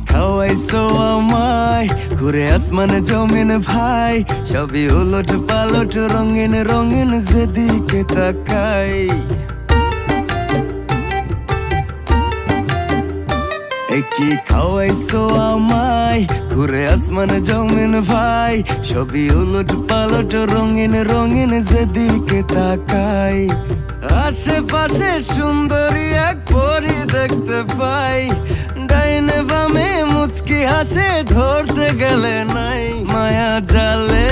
খাওয়াইছো আমায় ঘুরে আসমানে জমিন ভাই, সবই উলট পালট রঙিন রঙিন যেদিকে তাকাই। কি খাওয়াইছো আমায় ঘুরে আসমানে জমিন ভাই, সবই উলট পালট রঙিন রঙিন যেদিকে তাকাই। আশেপাশে সুন্দরী এক পরি দেখতে পাই, ডাইনে বামে মুচকি হাসে ধরতে গেলে নাই। মায়া জালে